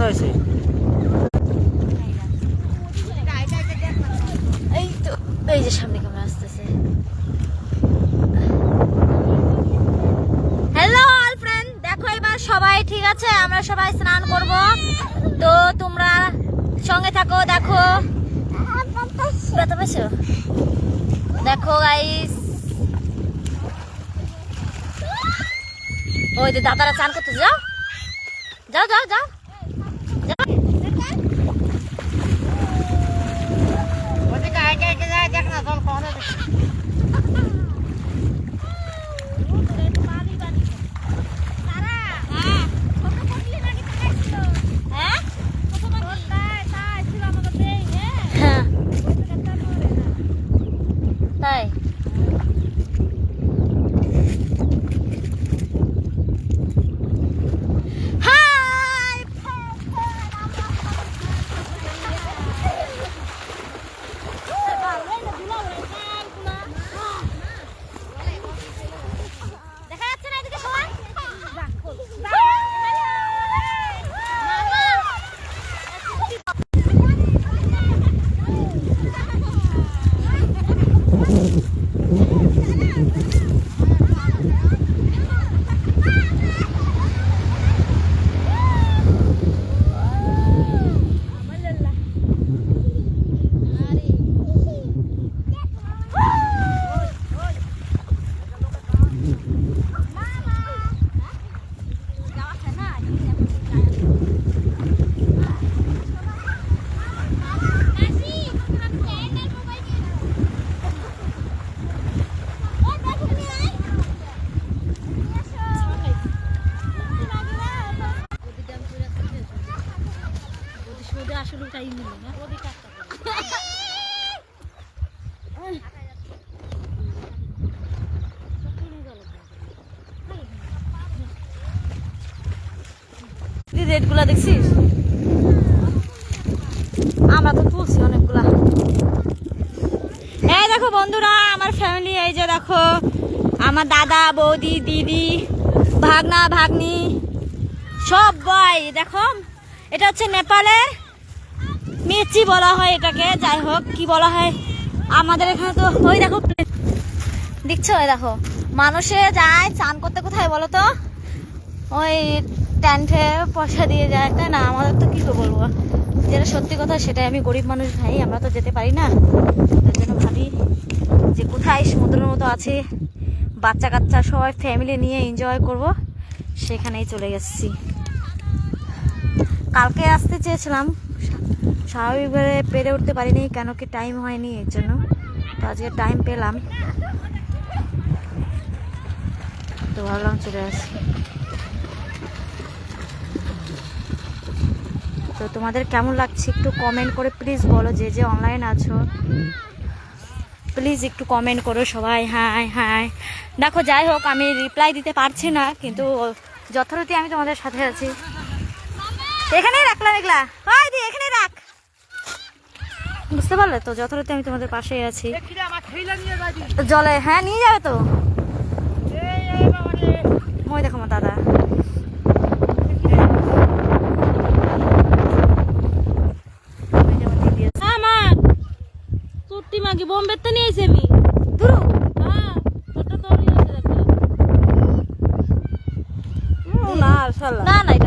হয়েছে। এই তো এই যে সামনে ক্যামেরা আসতেছে। হ্যালো অল ফ্রেন্ড, দেখো এবার সবাই ঠিক আছে, আমরা সবাই স্নান করব, তো তোমরা সঙ্গে থাকো। দেখো দেখো গাইস, ওই যে দাদারা চান করতে, যাও যাও যাও যাও। তাই রেড গুলা দেখছিস? আমরা তো তুলছি অনেকগুলা। এই দেখো বন্ধুরা, আমার ফ্যামিলি, এই যে দেখো আমার দাদা, বৌদি, দিদি, ভাগনা, ভাগ্নি সবাই। দেখো এটা হচ্ছে নেপালের মেচি বলা হয় এটাকে, যাই হোক কি বলা হয় আমাদের এখানে তো। ওই দেখো দেখছো, ওই দেখো মানুষে যায় চান করতে কোথায় বলো তো? ওই ট্যান্টে পয়সা দিয়ে যায়, তাই না? আমাদের তো কি বলবো, যেটা সত্যি কথা সেটাই। আমি গরিব মানুষ ভাই, আমরা তো যেতে পারি না, তার জন্য ভাবি যে কোথায় সমুদ্রের মতো আছে, বাচ্চা কাচ্চা সবাই ফ্যামিলি নিয়ে এনজয় করব, সেখানেই চলে গেছি। কালকে আসতে চেয়েছিলাম, স্বাভাবিকভাবে পেরে উঠতে পারিনি, কেন কি টাইম হয়নি এর জন্য। তো আজকে টাইম পেলাম, তো ভাবলাম চলে আসি। তো তোমাদের কেমন লাগছে একটু কমেন্ট করে প্লিজ বলো, যে যে অনলাইন আছো প্লিজ একটু কমেন্ট করো সবাই। High high. দেখো যাই হোক, আমি রিপ্লাই দিতে পারছি না, কিন্তু যথারীতি আমি তোমাদের সাথে আছি। এখানেই রাখলাম এগুলা, ওই দি এখানে রাখ, বুঝতে পারলে তো? যথারীতি আমি তোমাদের পাশেই আছি। জলে হ্যাঁ নিয়ে যাবে তো। ওই দেখো আমার দাদা। মাগি বোম্বে তো নিয়ে এসে আমি না না এটা